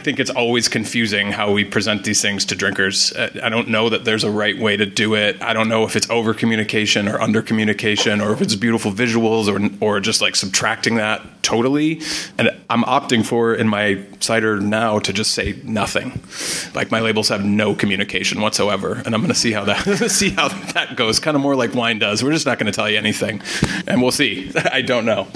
think it's always confusing how we present these things to drinkers. I don't know that there's a right way to do it. I don't know if it's over communication or under communication, or if it's beautiful visuals or just like subtracting that totally. And I'm opting for in my cider now to just say nothing. Like my labels have no communication whatsoever, and I'm going to see how that goes. Kind of more like wine does. We're just not going to tell you anything, and we'll see. I don't know.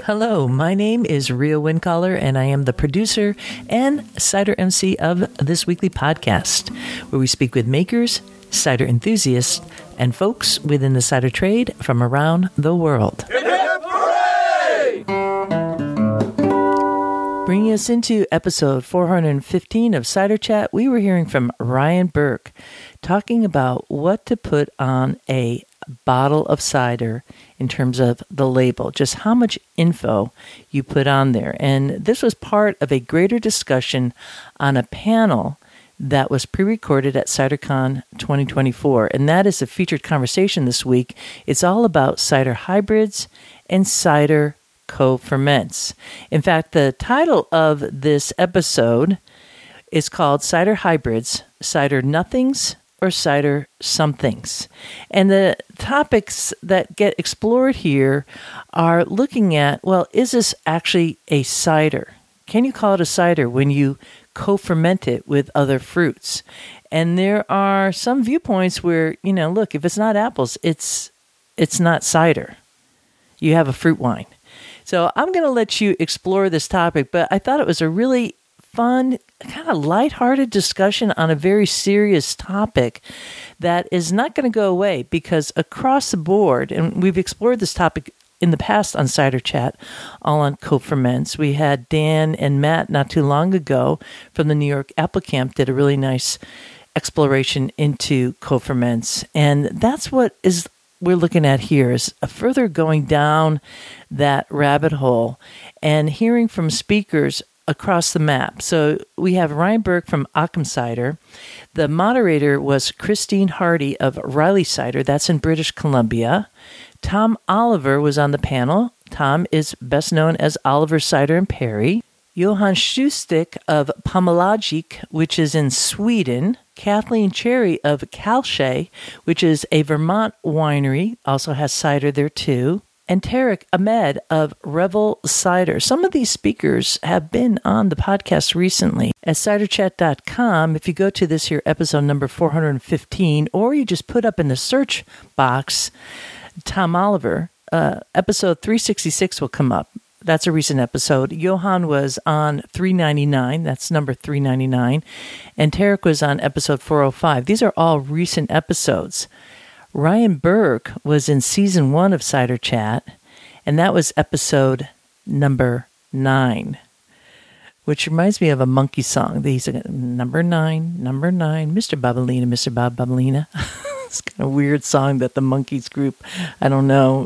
Hello, my name is Ria Wincaller, and I am the producer and cider MC of this weekly podcast, where we speak with makers, cider enthusiasts, and folks within the cider trade from around the world. Hip, hip, hooray! Bringing us into episode 415 of Cider Chat, we were hearing from Ryan Burk talking about what to put on a bottle of cider in terms of the label, just how much info you put on there. And this was part of a greater discussion on a panel that was pre-recorded at CiderCon 2024. And that is a featured conversation this week. It's all about cider hybrids and cider co-ferments. In fact, the title of this episode is called Cider Hybrids, Cider Nothings, or cider somethings. And the topics that get explored here are looking at, well, is this actually a cider? Can you call it a cider when you co-ferment it with other fruits? And there are some viewpoints where, look, if it's not apples, it's not cider. You have a fruit wine. So I'm going to let you explore this topic, but I thought it was a really fun, kind of lighthearted discussion on a very serious topic that is not going to go away, because across the board, and we've explored this topic in the past on Cider Chat, all on co-ferments. We had Dan and Matt not too long ago from the New York Apple Camp did a really nice exploration into co-ferments. And that's what we're looking at here, is a further going down that rabbit hole and hearing from speakers across the map. So we have Ryan Burk from Occam Cider. The moderator was Christine Hardy of Riley Cider. That's in British Columbia. Tom Oliver was on the panel. Tom is best known as Oliver Cider and Perry. Johan Sjöstedt of Pomologik, which is in Sweden. Kathleen Chery of Calche, which is a Vermont winery, also has cider there too. And Tariq Ahmed of Revel Cider. Some of these speakers have been on the podcast recently. At ciderchat.com, if you go to this here episode number 415, or you just put up in the search box, Tom Oliver, episode 366 will come up. That's a recent episode. Johan was on 399. That's number 399. And Tariq was on episode 405. These are all recent episodes. Ryan Burk was in season 1 of Cider Chat, and that was episode number 9, which reminds me of a monkey song. He's number 9, Mr. Babalina, Mr. Bob Babalina. It's kind of a weird song that the Monkees group, I don't know,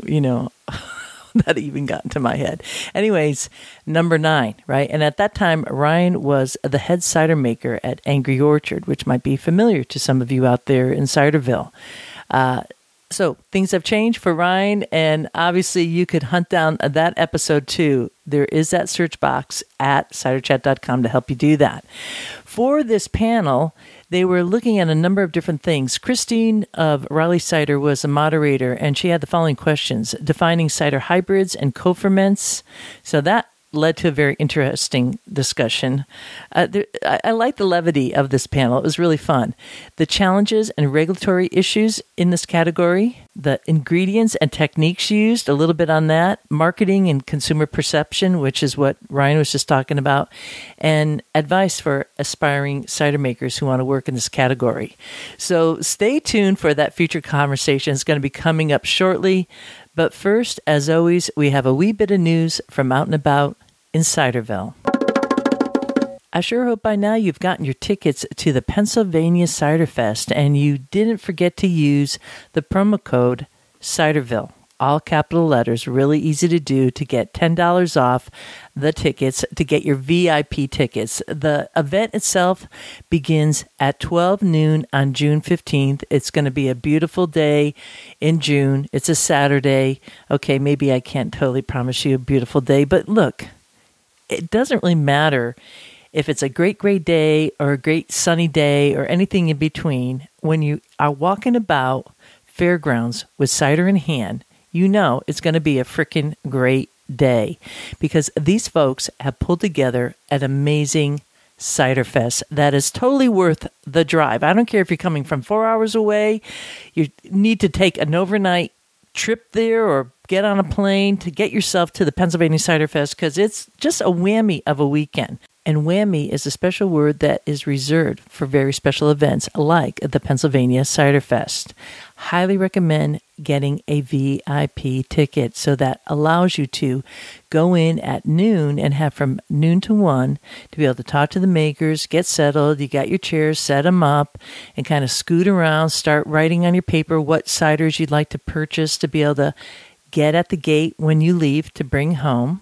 that even got into my head. Anyways, number 9, right? And at that time, Ryan was the head cider maker at Angry Orchard, which might be familiar to some of you out there in Ciderville. So things have changed for Ryan, and obviously you could hunt down that episode too. There is that search box at ciderchat.com to help you do that. For this panel, they were looking at a number of different things. Christine of Riley Cider was a moderator, and she had the following questions: defining cider hybrids and co-ferments. So that led to a very interesting discussion. I like the levity of this panel. It was really fun. The challenges and regulatory issues in this category, the ingredients and techniques used, a little bit on that, marketing and consumer perception, which is what Ryan was just talking about, and advice for aspiring cider makers who want to work in this category. So stay tuned for that future conversation. It's going to be coming up shortly. But first, as always, we have a wee bit of news from out and about in Ciderville. I sure hope by now you've gotten your tickets to the Pennsylvania Cider Fest and you didn't forget to use the promo code Ciderville. All capital letters, really easy to do to get $10 off the tickets, to get your VIP tickets. The event itself begins at 12 noon on June 15th. It's going to be a beautiful day in June. It's a Saturday. Okay, maybe I can't totally promise you a beautiful day, but look, it doesn't really matter if it's a great gray day or a great sunny day or anything in between. When you are walking about fairgrounds with cider in hand, you know it's going to be a freaking great day, because these folks have pulled together an amazing cider fest that is totally worth the drive. I don't care if you're coming from 4 hours away, you need to take an overnight trip there or get on a plane to get yourself to the Pennsylvania Cider Fest, because it's just a whammy of a weekend. And whammy is a special word that is reserved for very special events like the Pennsylvania Cider Fest. Highly recommend getting a VIP ticket, so that allows you to go in at noon and have from noon to 1 to be able to talk to the makers, get settled. You got your chairs, set them up, and kind of scoot around, start writing on your paper what ciders you'd like to purchase to be able to get at the gate when you leave to bring home.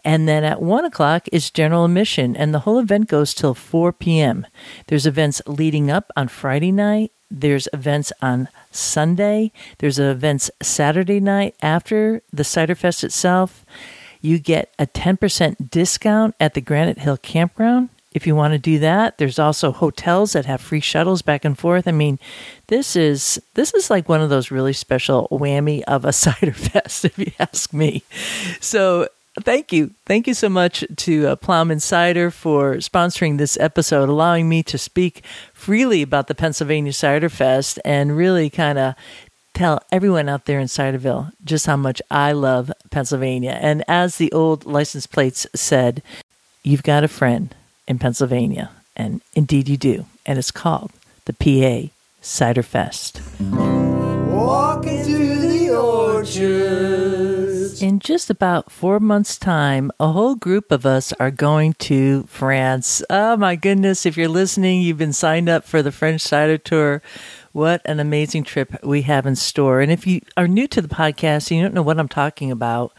And then at 1 o'clock is general admission, and the whole event goes till 4 p.m. There's events leading up on Friday night. There's events on Sunday. There's events Saturday night after the Cider Fest itself. You get a 10% discount at the Granite Hill Campground if you want to do that. There's also hotels that have free shuttles back and forth. I mean, this is like one of those really special whammy of a cider fest, if you ask me. So thank you so much to Plowman Cider for sponsoring this episode, allowing me to speak freely about the Pennsylvania Cider Fest and really kind of tell everyone out there in Ciderville just how much I love Pennsylvania. And as the old license plates said, you've got a friend in Pennsylvania, and indeed you do. And it's called the PA Cider Fest. Walking through the orchards. In just about 4 months' time, a whole group of us are going to France. Oh my goodness, if you're listening, you've been signed up for the French Cider Tour. What an amazing trip we have in store. And if you are new to the podcast and you don't know what I'm talking about,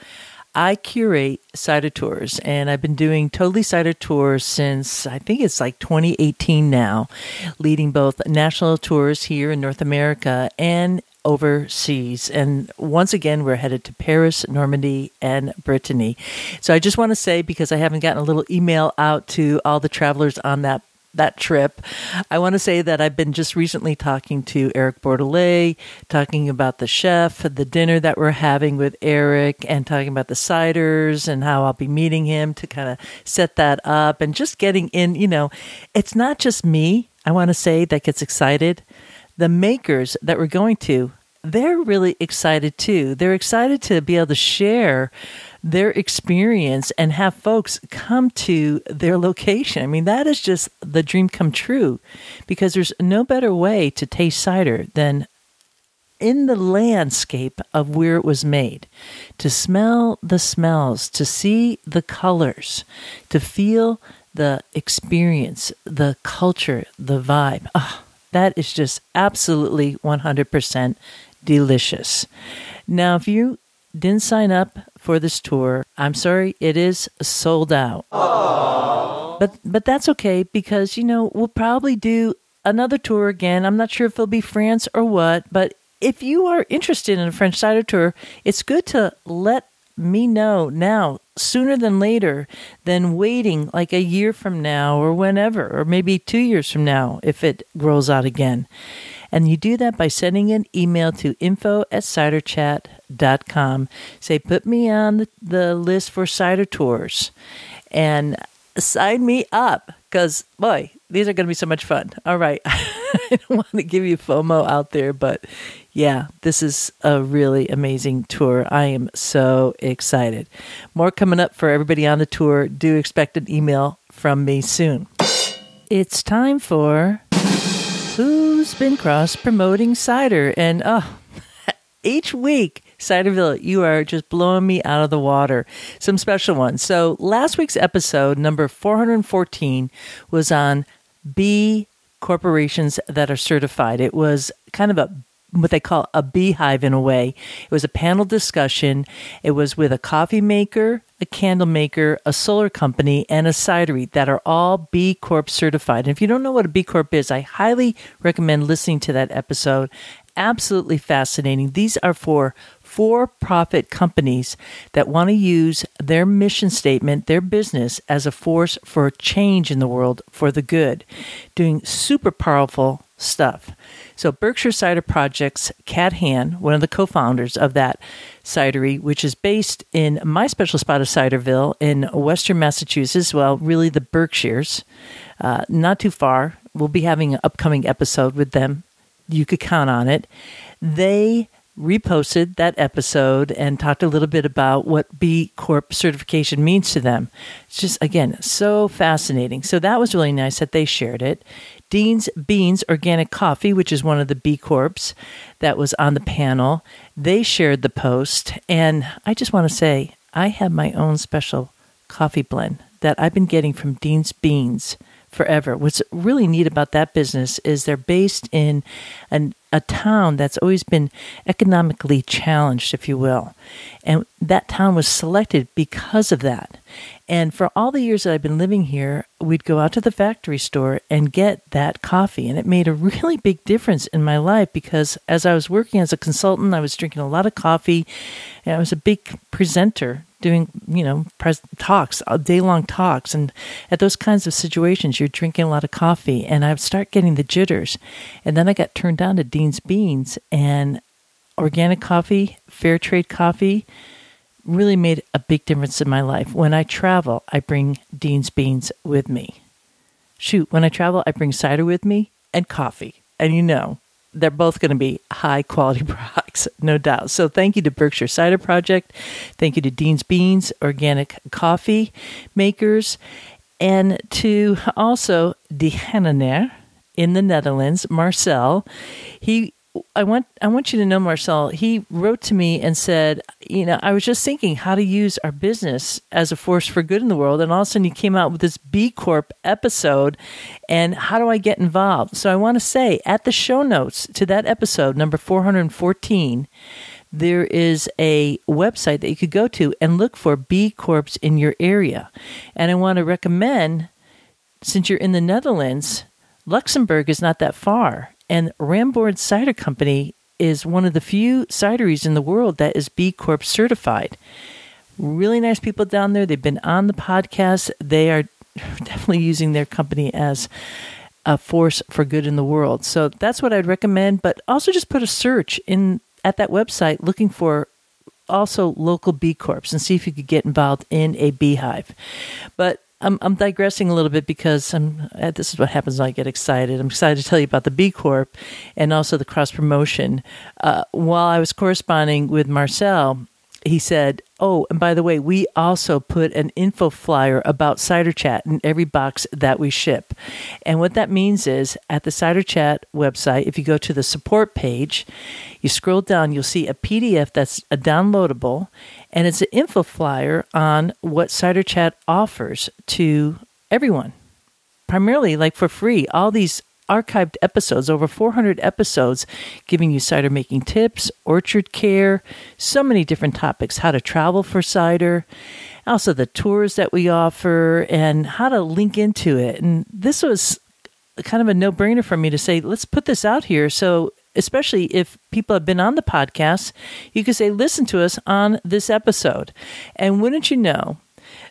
I curate cider tours, and I've been doing Totally Cider tours since I think it's like 2018 now, leading both national tours here in North America and overseas. And once again, we're headed to Paris, Normandy, and Brittany. So I just want to say, because I haven't gotten a little email out to all the travelers on that trip, I want to say that I've been just recently talking to Eric Bordelais, talking about the chef, the dinner that we're having with Eric, and talking about the ciders and how I'll be meeting him to kind of set that up, and just getting in, it's not just me, I want to say, that gets excited. The makers that we're going to, they're really excited too. They're excited to be able to share their experience and have folks come to their location. I mean, that is just the dream come true, because there's no better way to taste cider than in the landscape of where it was made, to smell the smells, to see the colors, to feel the experience, the culture, the vibe. That is just absolutely 100% delicious. Now, if you didn't sign up for this tour, I'm sorry, it is sold out. But that's okay, because, we'll probably do another tour again. I'm not sure if it'll be France or what, but if you are interested in a French cider tour, it's good to let me know now, sooner than later, than waiting like a year from now or whenever, or maybe 2 years from now if it rolls out again. And you do that by sending an email to info@ciderchat.com. Say, put me on the list for cider tours and sign me up, because, boy, these are going to be so much fun. All right. I don't want to give you FOMO out there, but yeah, this is a really amazing tour. I am so excited. More coming up for everybody on the tour. Do expect an email from me soon. It's time for Who's Been Cross-Promoting Cider? And each week, Ciderville, you are just blowing me out of the water. Some special ones. So last week's episode, number 414, was on B corporations that are certified. It was kind of what they call a beehive in a way. It was a panel discussion. It was with a coffee maker, a candle maker, a solar company, and a cidery that are all B Corp certified. And if you don't know what a B Corp is, I highly recommend listening to that episode. Absolutely fascinating. These are for for-profit companies that want to use their mission statement, their business, as a force for change in the world for the good, doing super powerful stuff. So Berkshire Cider Project's Kathleen, one of the co-founders of that cidery, which is based in my special spot of Ciderville in western Massachusetts, well, really the Berkshires, not too far. We'll be having an upcoming episode with them. You could count on it. They reposted that episode and talked a little bit about what B Corp certification means to them. It's just, again, so fascinating. So that was really nice that they shared it. Dean's Beans Organic Coffee, which is one of the B Corps that was on the panel, they shared the post. And I just want to say, I have my own special coffee blend that I've been getting from Dean's Beans forever. What's really neat about that business is they're based in a town that's always been economically challenged, if you will. And that town was selected because of that. And for all the years that I've been living here, we'd go out to the factory store and get that coffee. And it made a really big difference in my life because as I was working as a consultant, I was drinking a lot of coffee. And I was a big presenter doing, talks, day-long talks. And at those kinds of situations, you're drinking a lot of coffee. And I would start getting the jitters. And then I got turned on to Dean's Beans. And organic coffee, fair trade coffee, really made a big difference in my life. When I travel, I bring Dean's Beans with me. When I travel, I bring cider with me and coffee. And they're both going to be high-quality products, no doubt. So thank you to Berkshire Cider Project. Thank you to Dean's Beans, organic coffee makers. And to also De Hennenaar in the Netherlands, Marcel. I want you to know, Marcel, he wrote to me and said, I was just thinking how to use our business as a force for good in the world. And all of a sudden he came out with this B Corp episode. And how do I get involved? So I want to say at the show notes to that episode, number 414, there is a website that you could go to and look for B Corps in your area. And I want to recommend, since you're in the Netherlands, Luxembourg is not that far. And Rambourg Cider Company is one of the few cideries in the world that is B Corp certified. Really nice people down there. They've been on the podcast. They are definitely using their company as a force for good in the world. So that's what I'd recommend. But also just put a search at that website looking for also local B Corps and see if you could get involved in a beehive. But I'm digressing a little bit because this is what happens when I get excited. I'm excited to tell you about the B Corp and also the cross promotion. While I was corresponding with Marcel, he said, oh, and by the way, we also put an info flyer about Cider Chat in every box that we ship. And what that means is at the Cider Chat website, if you go to the support page, you scroll down, you'll see a PDF that's a downloadable, and it's an info flyer on what Cider Chat offers to everyone, primarily like for free. All these archived episodes, over 400 episodes, giving you cider making tips, orchard care, so many different topics, how to travel for cider, also the tours that we offer, and how to link into it. And this was kind of a no-brainer for me to say, let's put this out here. So especially if people have been on the podcast, you could say, listen to us on this episode. And wouldn't you know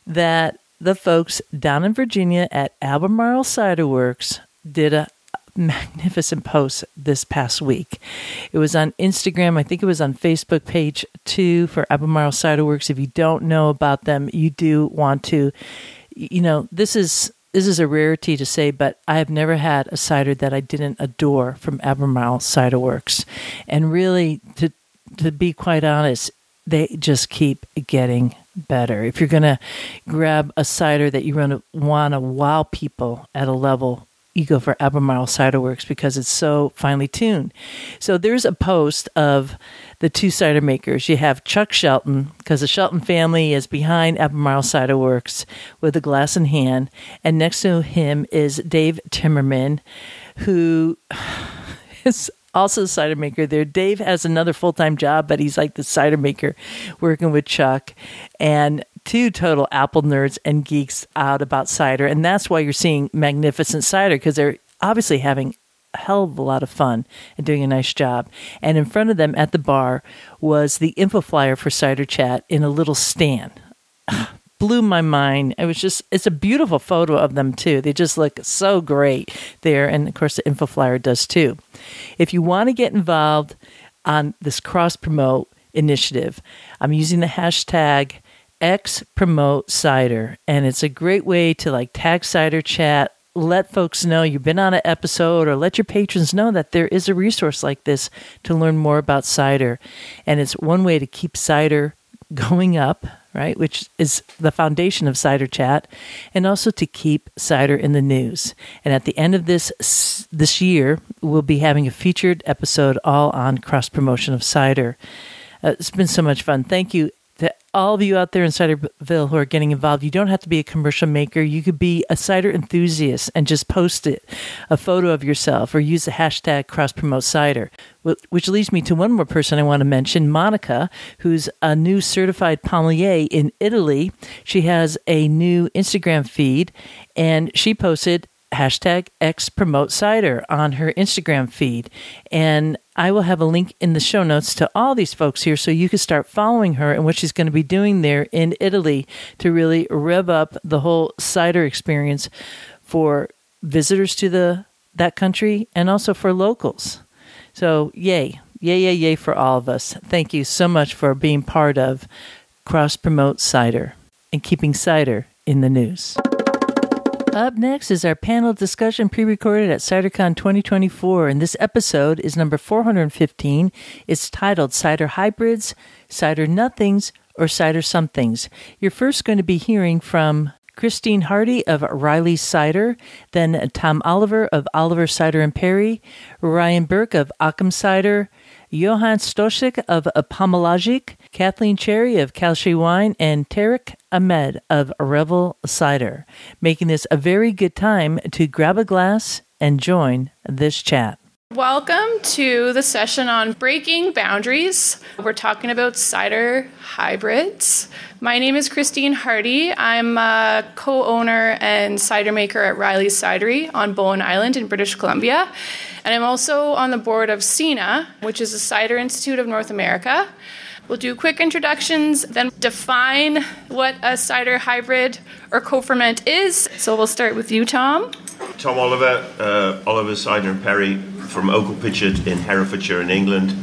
that the folks down in Virginia at Albemarle Cider Works did a magnificent post this past week. It was on Instagram. I think it was on Facebook page too for Albemarle Cider Works. If you don't know about them, you do want to. This is a rarity to say, but I have never had a cider that I didn't adore from Albemarle Cider Works. And really, to be quite honest, they just keep getting better. If you're going to grab a cider that you want to wow people at a level, you go for Albemarle Cider Works because it's so finely tuned. So there's a post of the two cider makers. You have Chuck Shelton, because the Shelton family is behind Albemarle Cider Works with a glass in hand. And next to him is Dave Timmerman, who is also the cider maker there. Dave has another full-time job, but he's like the cider maker working with Chuck. And two total Apple nerds and geeks out about cider. And that's why you're seeing magnificent cider, because they're obviously having hell of a lot of fun and doing a nice job. And in front of them at the bar was the info flyer for Cider Chat in a little stand. Blew my mind. It's a beautiful photo of them too. They just look so great there. And of course the info flyer does too. If you want to get involved on this cross promote initiative, I'm using the hashtag XPromoteCider, and it's a great way to tag Cider Chat, let folks know you've been on an episode, or let your patrons know that there is a resource like this to learn more about cider. And it's one way to keep cider going up, right, which is the foundation of Cider Chat, and also to keep cider in the news. And at the end of this year, we'll be having a featured episode all on cross-promotion of cider. It's been so much fun. Thank you to all of you out there in Ciderville who are getting involved. You don't have to be a commercial maker. You could be a cider enthusiast and just post a photo of yourself, or use the hashtag cross-promote-cider. Which leads me to one more person I want to mention, Monica, who's a new certified sommelier in Italy. She has a new Instagram feed, and she posted hashtag XPromoteCider on her Instagram feed. And I will have a link in the show notes to all these folks here so you can start following her and what she's going to be doing there in Italy to really rev up the whole cider experience for visitors to that country and also for locals. So yay for all of us. Thank you so much for being part of Cross Promote Cider and keeping cider in the news. Up next is our panel discussion pre-recorded at CiderCon 2024, and this episode is number 415. It's titled Cider Hybrids, Cider Nothings, or Cider Somethings. You're first going to be hearing from Christine Hardy of Riley's Cider, then Tom Oliver of Oliver Cider and Perry, Ryan Burk of Occam Cider, Johan Sjöstedt of Pomologik, Kathleen Chery of Calche Wine, and Tariq Ahmed of Revel Cider, making this a very good time to grab a glass and join this chat. Welcome to the session on breaking boundaries. We're talking about cider hybrids. My name is Christine Hardy. I'm a co-owner and cider maker at Riley's Cidery on Bowen Island in British Columbia. And I'm also on the board of CINA, which is the Cider Institute of North America. We'll do quick introductions, then define what a cider hybrid or co-ferment is. So we'll start with you, Tom. Tom Oliver, Oliver Cider and Perry from Oakle Pitchard in Herefordshire in England,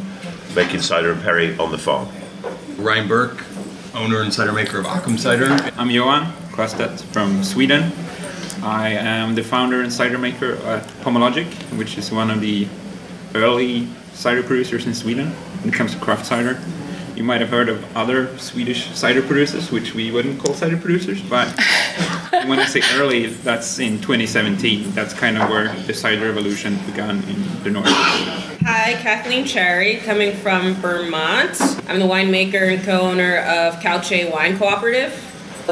making cider and perry on the farm. Ryan Burk, owner and cider maker of Occam Cider. I'm Johan Sjöstedt from Sweden. I am the founder and cider maker at Pomologik, which is one of the early cider producers in Sweden when it comes to craft cider. You might have heard of other Swedish cider producers, which we wouldn't call cider producers, but when I say early, that's in 2017. That's kind of where the cider revolution began in the north. Hi, Kathleen Chery, coming from Vermont. I'm the winemaker and co-owner of Calche Wine Cooperative.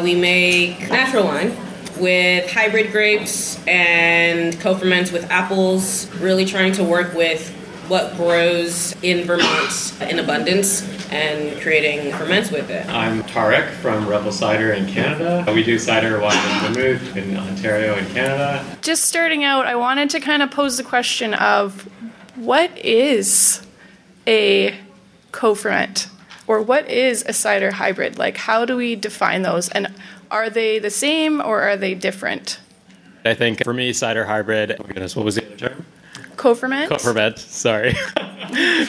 We make natural wine with hybrid grapes and co-ferments with apples, really trying to work with what grows in Vermont in abundance and creating ferments with it. I'm Tariq from Revel Cider in Canada. We do cider wine in Vermont in Ontario in Canada. Just starting out, I wanted to kind of pose the question of what is a co-ferment or what is a cider hybrid? Like, how do we define those? And are they the same or are they different? I think for me, cider hybrid, oh my goodness, what was the other term? Co-ferment? Co-ferment, sorry.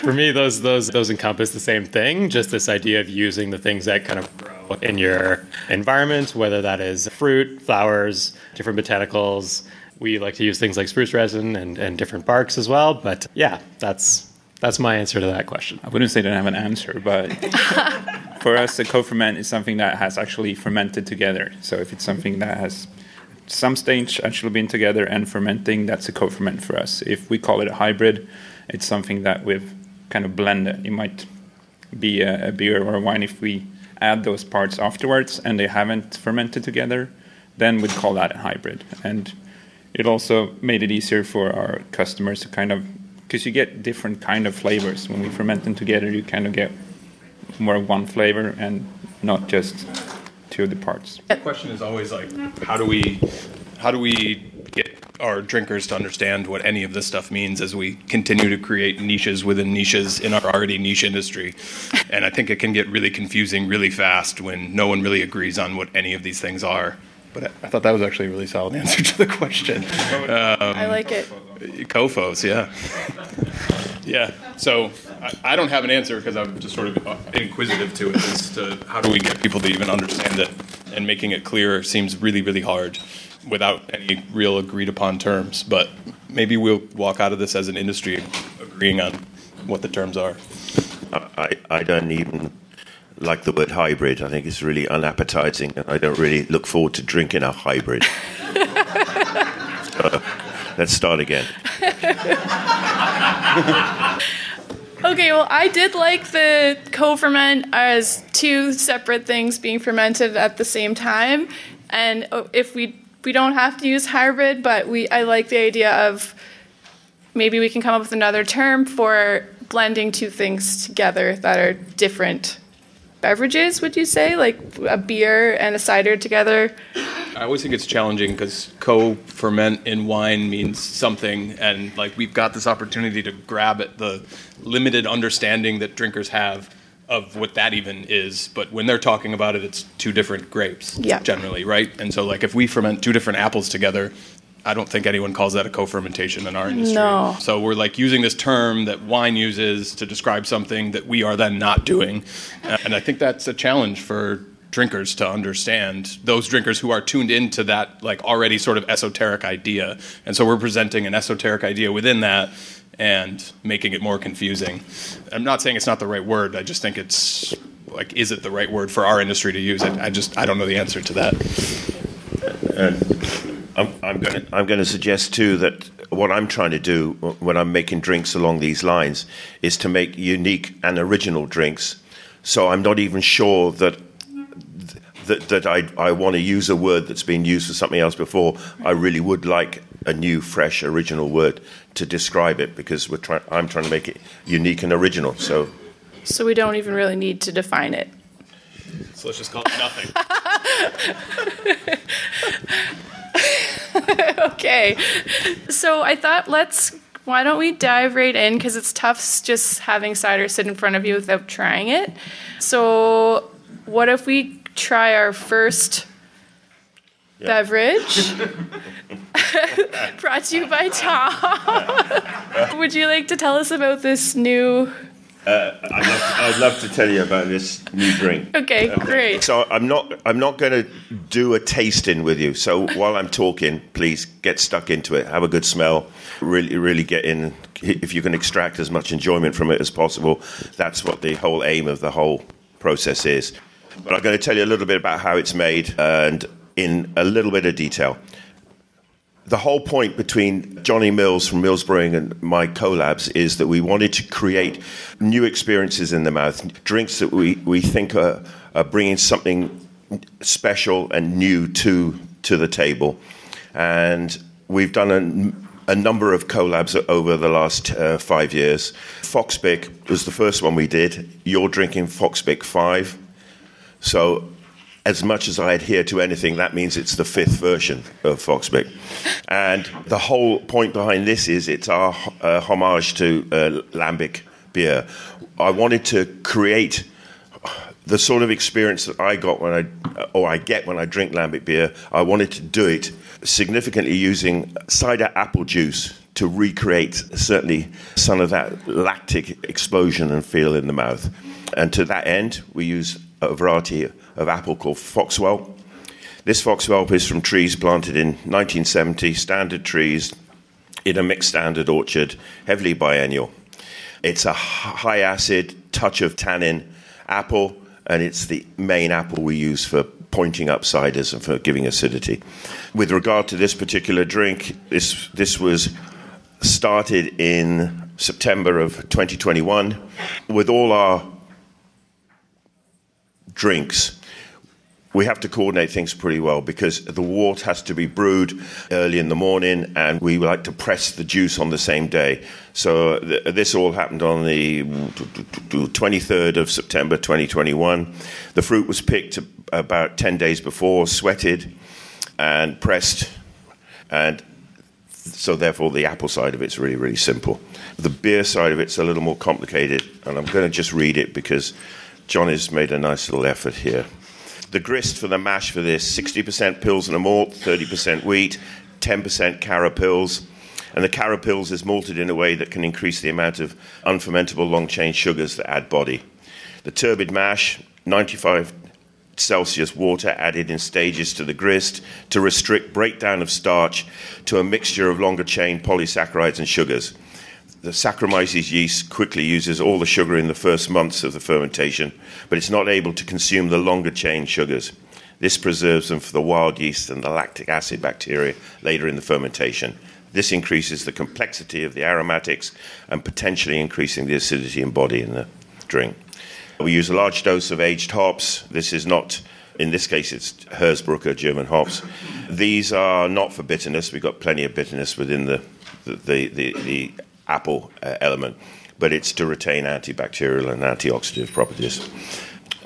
For me, those encompass the same thing, just this idea of using the things that kind of grow in your environment, whether that is fruit, flowers, different botanicals. We like to use things like spruce resin and different barks as well. But yeah, that's my answer to that question. I wouldn't say that I have an answer, but for us, a co-ferment is something that has actually fermented together. So if it's something that has some stage actually been together and fermenting, that's a co-ferment for us. If we call it a hybrid, it's something that we've kind of blended. It might be a beer or a wine if we add those parts afterwards and they haven't fermented together, then we'd call that a hybrid. And it also made it easier for our customers to kind of, because you get different kind of flavors. When we ferment them together, you kind of get more of one flavor and not just two of the parts. The question is always like, how do we get our drinkers to understand what any of this stuff means as we continue to create niches within niches in our already niche industry. And I think it can get really confusing really fast when no one really agrees on what any of these things are. But I thought that was actually a really solid answer to the question. I like it. COFOs, yeah. Yeah, so I don't have an answer because I'm just sort of inquisitive to it as to how do we get people to even understand it, and making it clear seems really, really hard without any real agreed upon terms. But maybe we'll walk out of this as an industry agreeing on what the terms are. I don't even like the word hybrid. I think it's really unappetizing, and I don't really look forward to drinking a hybrid. So, let's start again. Okay, well, I did like the co-ferment as two separate things being fermented at the same time. And if we don't have to use hybrid, but I like the idea of maybe we can come up with another term for blending two things together that are different beverages, would you say? Like a beer and a cider together? I always think it's challenging because co-ferment in wine means something, and like we've got this opportunity to grab at the limited understanding that drinkers have of what that even is. But when they're talking about it, it's two different grapes, generally, right? And so like if we ferment two different apples together, I don't think anyone calls that a co-fermentation in our industry. No. So we're like using this term that wine uses to describe something that we are then not doing. And I think that's a challenge for drinkers to understand, those drinkers who are tuned into that like already sort of esoteric idea. And so we're presenting an esoteric idea within that and making it more confusing. I'm not saying it's not the right word. I just think it's like, is it the right word for our industry to use? I don't know the answer to that. I'm going to suggest too that what I'm trying to do when I'm making drinks along these lines is to make unique and original drinks. So I'm not even sure that I want to use a word that's been used for something else before. I really would like a new, fresh, original word to describe it, because I'm trying to make it unique and original. So we don't even really need to define it. So let's just call it nothing. Okay, so I thought why don't we dive right in, because it's tough just having cider sit in front of you without trying it. So what if we try our first beverage? Brought to you by Tom. Would you like to tell us about this new... I'd love to tell you about this new drink. Okay, great. So I'm not going to do a tasting with you. So while I'm talking, please get stuck into it. Have a good smell. Really get in. If you can extract as much enjoyment from it as possible, that's what the whole aim of the whole process is. But I'm going to tell you a little bit about how it's made, and in a little bit of detail. The whole point between Johnny Mills from Mills Brewing and my collabs is that we wanted to create new experiences in the mouth, drinks that we think are bringing something special and new to the table. And we've done a number of collabs over the last 5 years. Foxpick was the first one we did. You're drinking Foxpick 5. So as much as I adhere to anything, that means it's the 5th version of Foxpick. And the whole point behind this is it's our homage to lambic beer. I wanted to create the sort of experience that I get when I drink lambic beer. I wanted to do it significantly using cider apple juice to recreate certainly some of that lactic explosion and feel in the mouth. And to that end, we use a variety of apple called Foxwell. This Foxwell is from trees planted in 1970, standard trees in a mixed standard orchard, heavily biennial. It's a high acid, touch of tannin apple, and it's the main apple we use for pointing up ciders and for giving acidity. With regard to this particular drink, this was started in September of 2021. With all our drinks, we have to coordinate things pretty well, because the wort has to be brewed early in the morning, and we like to press the juice on the same day. So this all happened on the 23rd of September 2021. The fruit was picked about 10 days before, sweated and pressed, and So therefore, the apple side of it's really, really simple. The beer side of it's a little more complicated, and I'm going to just read it because John has made a nice little effort here. The grist for the mash for this, 60% Pilsner malt, 30% wheat, 10% Cara Pils. And the Cara Pils is malted in a way that can increase the amount of unfermentable long-chain sugars that add body. The turbid mash, 95 Celsius water added in stages to the grist to restrict breakdown of starch to a mixture of longer chain polysaccharides and sugars. The Saccharomyces yeast quickly uses all the sugar in the first months of the fermentation, but it's not able to consume the longer chain sugars. This preserves them for the wild yeast and the lactic acid bacteria later in the fermentation. This increases the complexity of the aromatics and potentially increasing the acidity and body in the drink. We use a large dose of aged hops. This is not, in this case, it's Herefordshire German hops. These are not for bitterness. We've got plenty of bitterness within the apple element, but it's to retain antibacterial and antioxidant properties.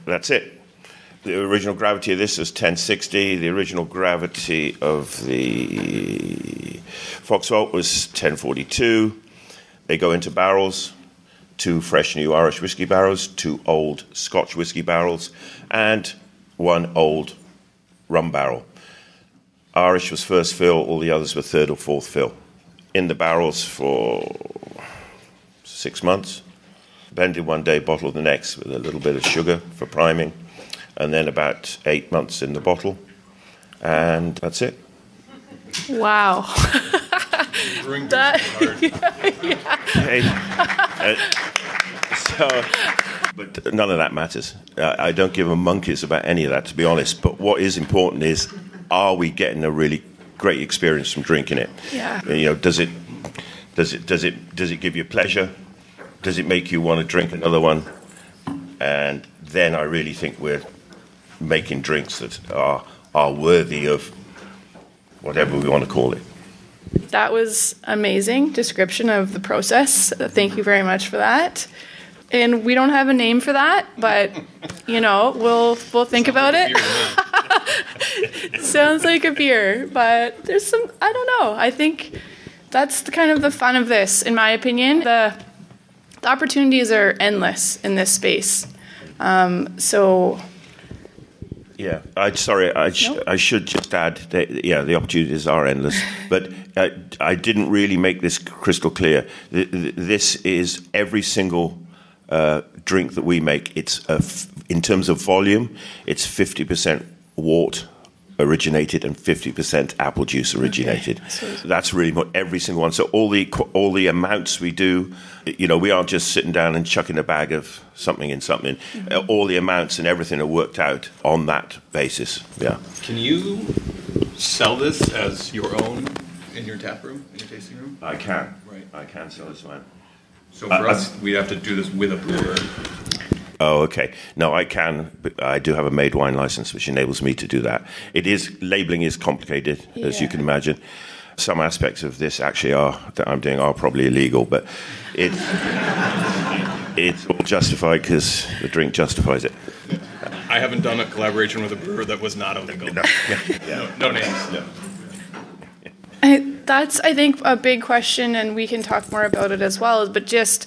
That's it. The original gravity of this was 1060. The original gravity of the Foxwell was 1042. They go into barrels. 2 fresh new Irish whiskey barrels, 2 old Scotch whiskey barrels, and 1 old rum barrel. Irish was first fill, all the others were third or fourth fill. In the barrels for 6 months, blended one day, bottled the next with a little bit of sugar for priming, and then about 8 months in the bottle, and that's it. Wow. That, but none of that matters. I don't give a monkeys about any of that, to be honest. But what is important is, are we getting a really great experience from drinking it? Yeah. You know, does it give you pleasure? Does it make you want to drink another one? And then I really think we're making drinks that are worthy of whatever we want to call it. That was amazing description of the process. Thank you very much for that. And we don't have a name for that, but you know, we'll think about it. Sounds like a beer, but there's some, I don't know. I think that's kind of the fun of this, in my opinion. The opportunities are endless in this space. So. Yeah, I should just add that, the opportunities are endless, but I didn't really make this crystal clear. This is every single drink that we make. It's in terms of volume, it's 50% wort originated and 50% apple juice originated. Okay. That's really every single one. So all the amounts we do, you know, we aren't just sitting down and chucking a bag of something in something. Mm-hmm. All the amounts and everything are worked out on that basis. Yeah. Can you sell this as your own in your tap room, in your tasting room? I can. Right. I can sell this one. So for us, we'd have to do this with a brewer. Oh, okay. No, I can. But I do have a made wine license, which enables me to do that. Labeling is complicated, as you can imagine. Some aspects of this actually that I'm doing are probably illegal, but it's all justified because the drink justifies it. I haven't done a collaboration with a brewer that was not illegal. No names. No. That's, I think, a big question, and we can talk more about it as well, but just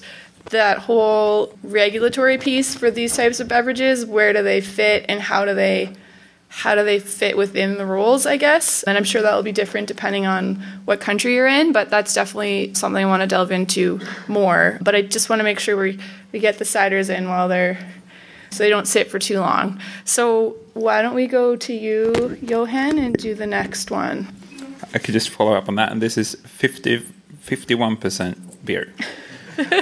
that whole regulatory piece for these types of beverages, where do they fit and how do they fit within the rules, I guess? And I'm sure that'll be different depending on what country you're in, but that's definitely something I want to delve into more. But I just want to make sure we get the ciders in so they don't sit for too long. So why don't we go to you, Johan, and do the next one? I could just follow up on that, and this is 51% beer.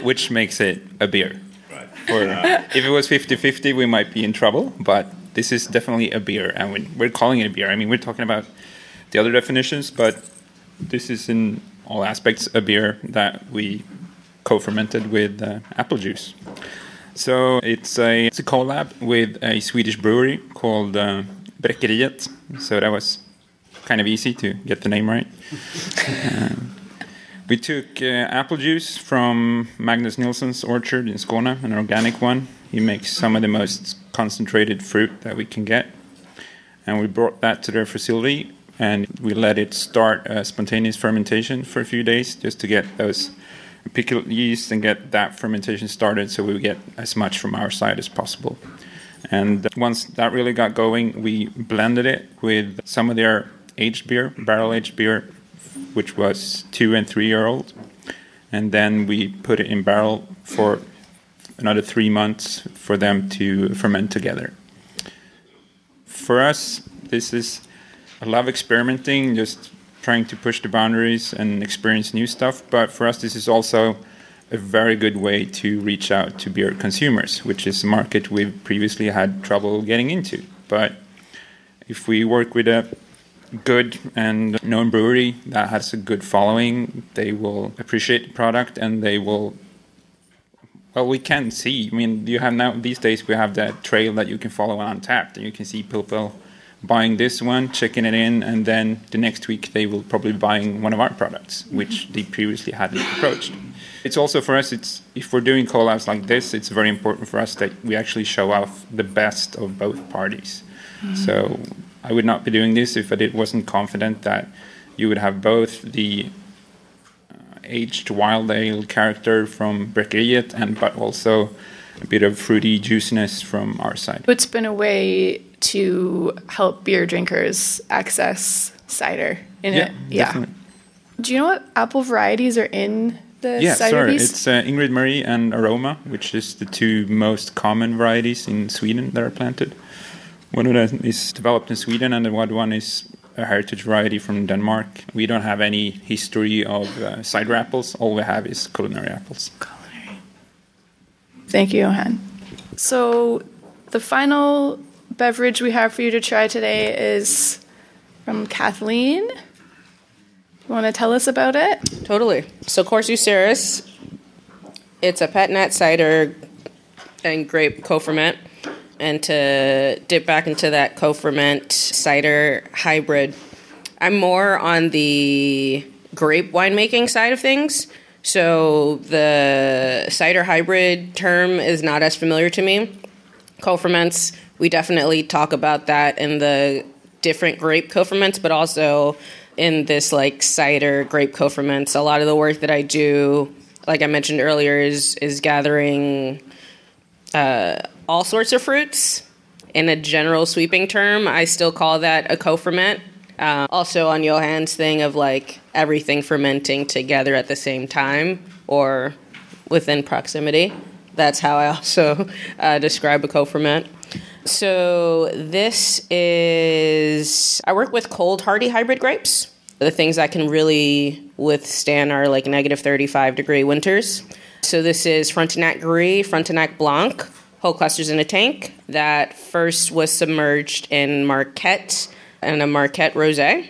Which makes it a beer. Right. If it was 50-50, we might be in trouble, but this is definitely a beer, and we're calling it a beer. I mean, we're talking about the other definitions, but this is in all aspects a beer that we co-fermented with apple juice. So it's a collab with a Swedish brewery called Bräckeriet, so that was kind of easy to get the name right. We took apple juice from Magnus Nilsson's orchard in Skåne, an organic one. He makes some of the most concentrated fruit that we can get. And we brought that to their facility and we let it start spontaneous fermentation for a few days just to get those pickle yeast and get that fermentation started so we get as much from our side as possible. And once that really got going, we blended it with some of their aged beer, barrel-aged beer, which was 2 and 3 year old. And then we put it in barrel for another 3 months for them to ferment together. For us, this is, I love experimenting, just trying to push the boundaries and experience new stuff. But for us, this is also a very good way to reach out to beer consumers, which is a market we've previously had trouble getting into. But if we work with a good and known brewery that has a good following, they will appreciate the product and they will, well, we can see. I mean, you have now, these days, we have that trail that you can follow on Untappd, and you can see people buying this one, checking it in, and then the next week they will probably be buying one of our products, which they previously hadn't approached. It's also for us, it's if we're doing collabs like this, it's very important for us that we actually show off the best of both parties. Mm-hmm. So I would not be doing this if I wasn't confident that you would have both the aged wild ale character from Bräckeriet but also a bit of fruity juiciness from our side. It's been a way to help beer drinkers access cider in it. Yeah. Definitely. Do you know what apple varieties are in the cider piece? It's Ingrid Marie and Aroma, which is the 2 most common varieties in Sweden that are planted. One of them is developed in Sweden, and the other one is a heritage variety from Denmark. We don't have any history of cider apples. All we have is culinary apples. Culinary. Thank you, Johan. So the final beverage we have for you to try today is from Kathleen. You want to tell us about it? Totally. So Corsu Ceres, it's a pet nat cider and grape co-ferment. And to dip back into that co-ferment cider hybrid, I'm more on the grape winemaking side of things. So the cider hybrid term is not as familiar to me. Co-ferments, we definitely talk about that in the different grape co-ferments, but also in this like cider grape co-ferments. A lot of the work that I do, like I mentioned earlier, is gathering all sorts of fruits. In a general sweeping term, I still call that a co-ferment. Also on Johan's thing of like everything fermenting together at the same time or within proximity. That's how I also describe a co-ferment. So this is, I work with cold hardy hybrid grapes. The things that can really withstand our like negative 35 degree winters. So this is Frontenac Gris, Frontenac Blanc, whole clusters in a tank that first was submerged in Marquette and a Marquette Rosé.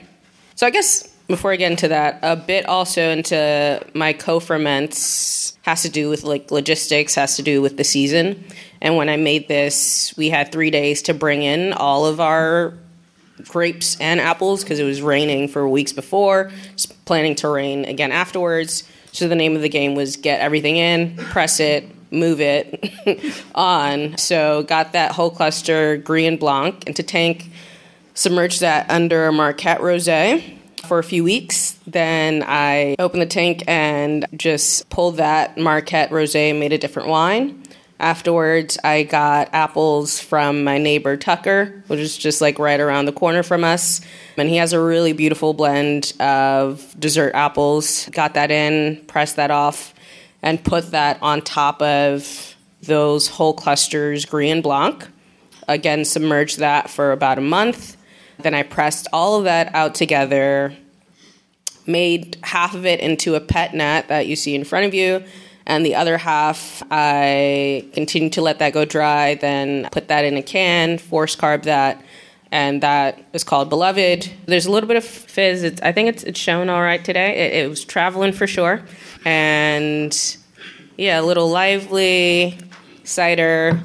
So I guess before I get into that, a bit also into my co-ferments has to do with like logistics, has to do with the season. And when I made this, we had 3 days to bring in all of our grapes and apples because it was raining for weeks before, planning to rain again afterwards. So the name of the game was get everything in, press it, move it on. So got that whole cluster Gris and Blanc into tank, submerged that under a Marquette Rosé for a few weeks. Then I opened the tank and just pulled that Marquette Rosé and made a different wine. Afterwards, I got apples from my neighbor Tucker, which is just like right around the corner from us. And he has a really beautiful blend of dessert apples. Got that in, pressed that off, and put that on top of those whole clusters Gris and Blanc. Again, submerged that for about a month. Then I pressed all of that out together, made half of it into a pet nat that you see in front of you, and the other half, I continued to let that go dry, then put that in a can, force carb that, and that is called Beloved. There's a little bit of fizz. I think it's shown all right today. It was traveling for sure. And yeah, a little lively cider,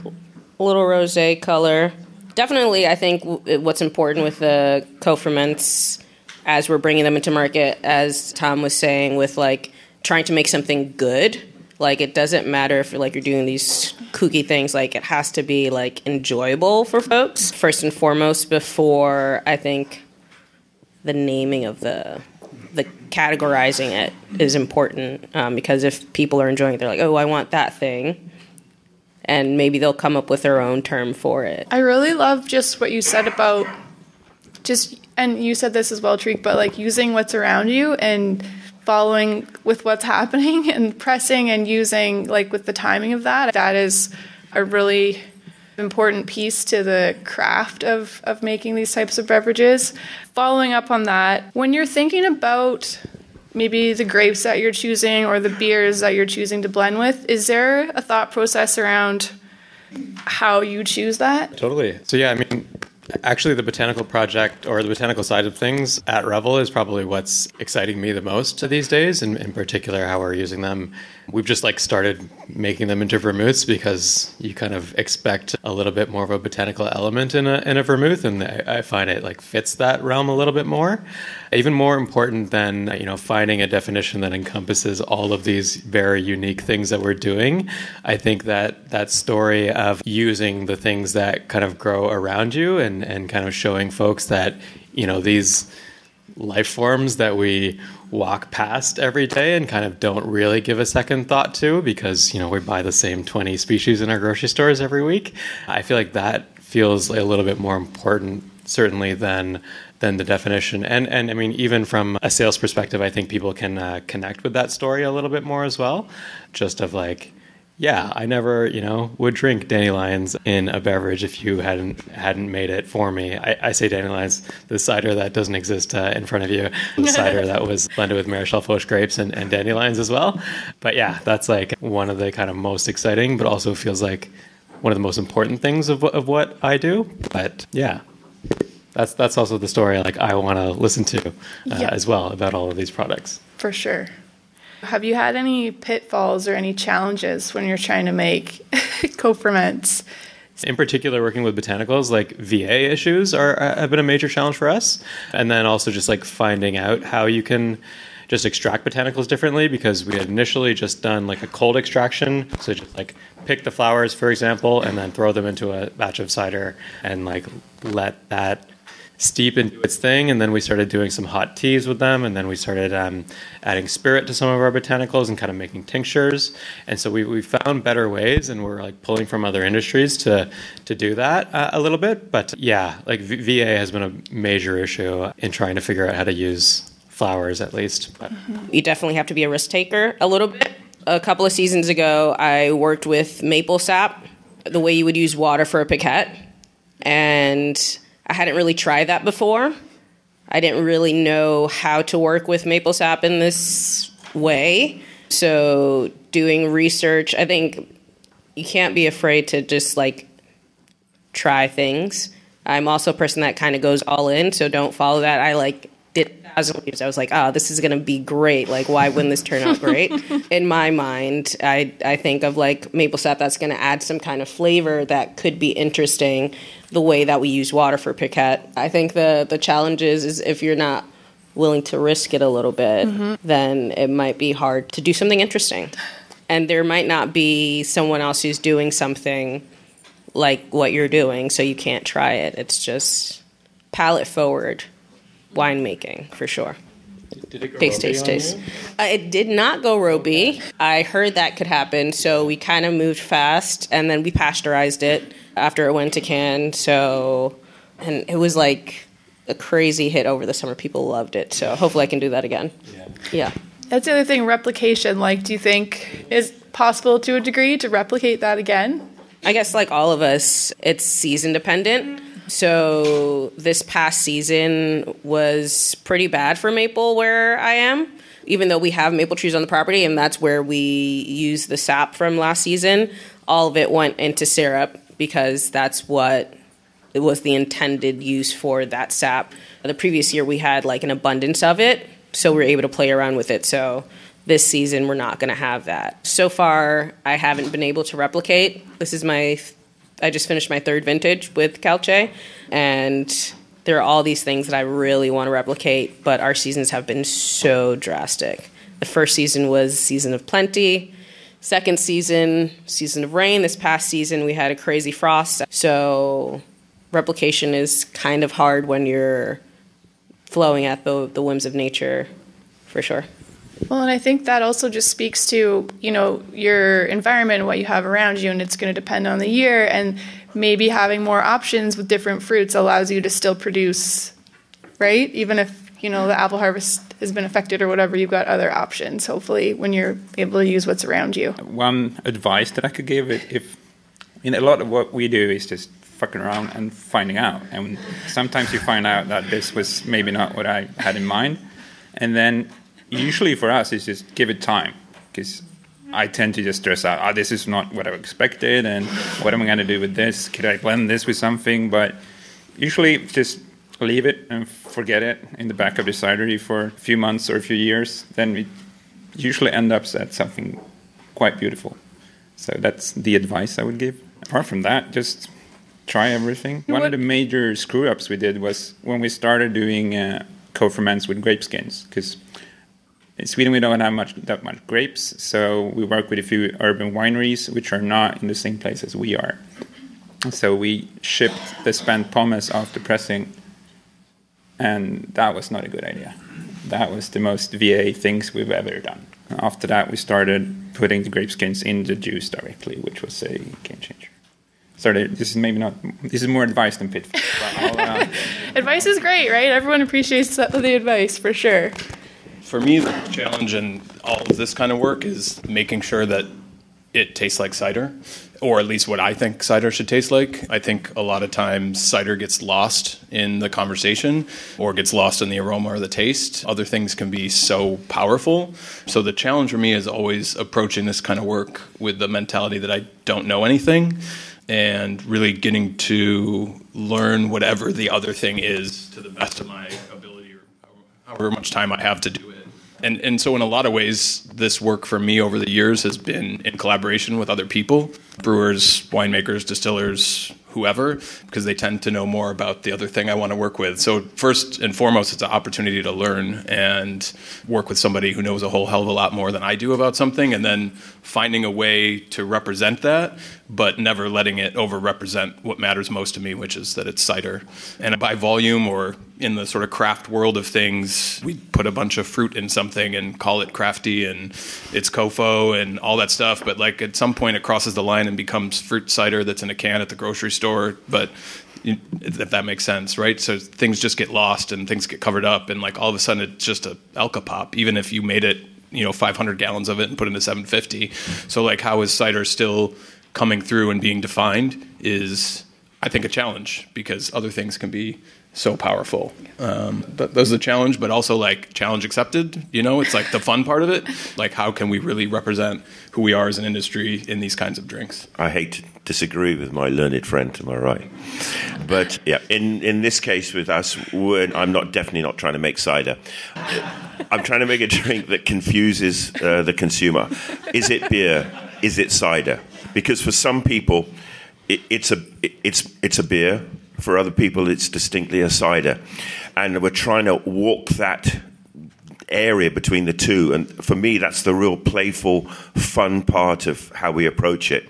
a little rosé color. Definitely, I think what's important with the co-ferments as we're bringing them into market, as Tom was saying, with like trying to make something good. Like, it doesn't matter if you're doing these kooky things. Like, it has to be like enjoyable for folks first and foremost before I think the naming of the categorizing it is important, because if people are enjoying it, they're like, oh, I want that thing. And maybe they'll come up with their own term for it. I really love just what you said about and you said this as well, Tariq, but like using what's around you and following with what's happening and pressing and using like with the timing of that. That is a really important piece to the craft of making these types of beverages. Following up on that, when you're thinking about maybe the grapes that you're choosing or the beers that you're choosing to blend with, is there a thought process around how you choose that? Totally. So yeah, I mean, actually the botanical project or the botanical side of things at Revel is probably what's exciting me the most these days, and in particular how we're using them. We've just like started making them into vermouths because you kind of expect a little bit more of a botanical element in a vermouth, and I find it like fits that realm a little bit more. Even more important than, finding a definition that encompasses all of these very unique things that we're doing. I think that story of using the things that kind of grow around you and kind of showing folks that, these life forms that we walk past every day and kind of don't really give a second thought to because, we buy the same 20 species in our grocery stores every week. I feel like that feels a little bit more important, certainly, than the definition. And I mean, even from a sales perspective, I think people can connect with that story a little bit more as well. Just of like, yeah, I never, would drink dandelions in a beverage if you hadn't made it for me. I say dandelions, the cider that doesn't exist in front of you, the cider that was blended with Marichal Foch grapes and dandelions as well. But yeah, that's like one of the kind of most exciting, but also feels like one of the most important things of what I do. But yeah, that's also the story like I want to listen to as well about all of these products. For sure. Have you had any pitfalls or any challenges when you're trying to make co-ferments? In particular, working with botanicals, like VA issues have been a major challenge for us. And then also just like finding out how you can just extract botanicals differently, because we had initially just done like a cold extraction. So just like pick the flowers, for example, and then throw them into a batch of cider and like let that steep into its thing. And then we started doing some hot teas with them, and then we started adding spirit to some of our botanicals and kind of making tinctures. And so we found better ways, and we're like pulling from other industries to do that a little bit. But yeah, like VA has been a major issue in trying to figure out how to use flowers, at least. But you definitely have to be a risk taker a little bit. A couple of seasons ago, I worked with maple sap, the way you would use water for a piquette, and I hadn't really tried that before. I didn't really know how to work with maple sap in this way. So doing research, I think you can't be afraid to just like try things. I'm also a person that kind of goes all in, so don't follow that. I like did 1,000 leaves. I was like, this is going to be great. Like, why wouldn't this turn out great? In my mind, I think of like maple sap that's going to add some kind of flavor that could be interesting, the way that we use water for piquette. I think the challenge is if you're not willing to risk it a little bit, then it might be hard to do something interesting. And there might not be someone else who's doing something like what you're doing, so you can't try it. It's just palate forward winemaking, for sure. did it go Taste. It did not go roby. I heard that could happen, so we kind of moved fast, and then we pasteurized it after it went to can. And it was like a crazy hit over the summer. People loved it, so hopefully I can do that again. Yeah. That's the other thing, replication. Like, do you think is possible to a degree to replicate that again? I guess like all of us, it's season dependent. So this past season was pretty bad for maple where I am, even though we have maple trees on the property, and that's where we use the sap from last season. All of it went into syrup because that's what it was the intended use for that sap. The previous year we had like an abundance of it, so we were able to play around with it. So this season we're not going to have that. So far I haven't been able to replicate. This is I just finished my third vintage with Calche, and there are all these things that I really want to replicate, but our seasons have been so drastic. The first season was season of plenty. Second season of rain. This past season, we had a crazy frost. So replication is kind of hard when you're flowing at the whims of nature, for sure. Well, and I think that also just speaks to, your environment, what you have around you, and it's going to depend on the year. And maybe having more options with different fruits allows you to still produce, right? Even if, the apple harvest has been affected or whatever, you've got other options, hopefully, when you're able to use what's around you. One advice that I could give, a lot of what we do is just fucking around and finding out. And sometimes you find out that this was maybe not what I had in mind. And then usually for us, it's just give it time, because I tend to just stress out, this is not what I expected, and what am I going to do with this? Could I blend this with something? But usually just leave it and forget it in the back of the cidery for a few months or a few years. Then we usually end up at something quite beautiful. So that's the advice I would give. Apart from that, just try everything. One of the major screw-ups we did was when we started doing co-ferments with grape skins, because in Sweden, we don't have that much grapes, so we work with a few urban wineries, which are not in the same place as we are. So we shipped the spent pomace after pressing, and that was not a good idea. That was the most VA things we've ever done. After that, we started putting the grape skins in the juice directly, which was a game changer. Sorry, this is more advice than pitfall. Advice is great, right? Everyone appreciates the advice, for sure. For me, the challenge in all of this kind of work is making sure that it tastes like cider, or at least what I think cider should taste like. I think a lot of times cider gets lost in the conversation or gets lost in the aroma or the taste. Other things can be so powerful. So the challenge for me is always approaching this kind of work with the mentality that I don't know anything, and really getting to learn whatever the other thing is to the best of my ability, or however much time I have to do it. And so in a lot of ways, this work for me over the years has been in collaboration with other people, brewers, winemakers, distillers, whoever, because they tend to know more about the other thing I want to work with. So first and foremost, it's an opportunity to learn and work with somebody who knows a whole hell of a lot more than I do about something, and then finding a way to represent that, but never letting it over-represent what matters most to me, which is that it's cider. And by volume, or in the sort of craft world of things, we put a bunch of fruit in something and call it crafty, and it's COFO and all that stuff, but like at some point it crosses the line and becomes fruit cider that's in a can at the grocery store, but if that makes sense, right? So things just get lost and things get covered up, and like all of a sudden it's just a Alka Pop, even if you made it, 500 gallons of it and put it into 750. So like, how is cider still coming through and being defined is, I think, a challenge, because other things can be so powerful. Those are the challenge, but also like challenge accepted. It's like the fun part of it. Like, how can we really represent who we are as an industry in these kinds of drinks? I hate to disagree with my learned friend, am I right? But yeah, in this case with us, I'm definitely not trying to make cider. I'm trying to make a drink that confuses the consumer. Is it beer? Is it cider? Because for some people, it's a beer. For other people, it's distinctly a cider. And we're trying to walk that area between the two. And for me, that's the real playful, fun part of how we approach it.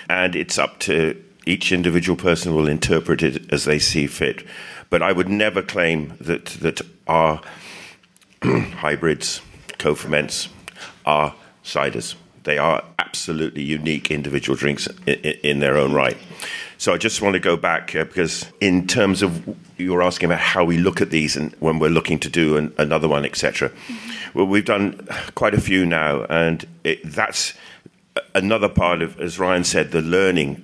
And it's up to each individual person will interpret it as they see fit. But I would never claim that our hybrids, co-ferments, are ciders. They are absolutely unique individual drinks in their own right. So I just want to go back because in terms of, you were asking about how we look at these and when we're looking to do another one, etc. Well, we've done quite a few now, and that's another part of, as Ryan said, the learning.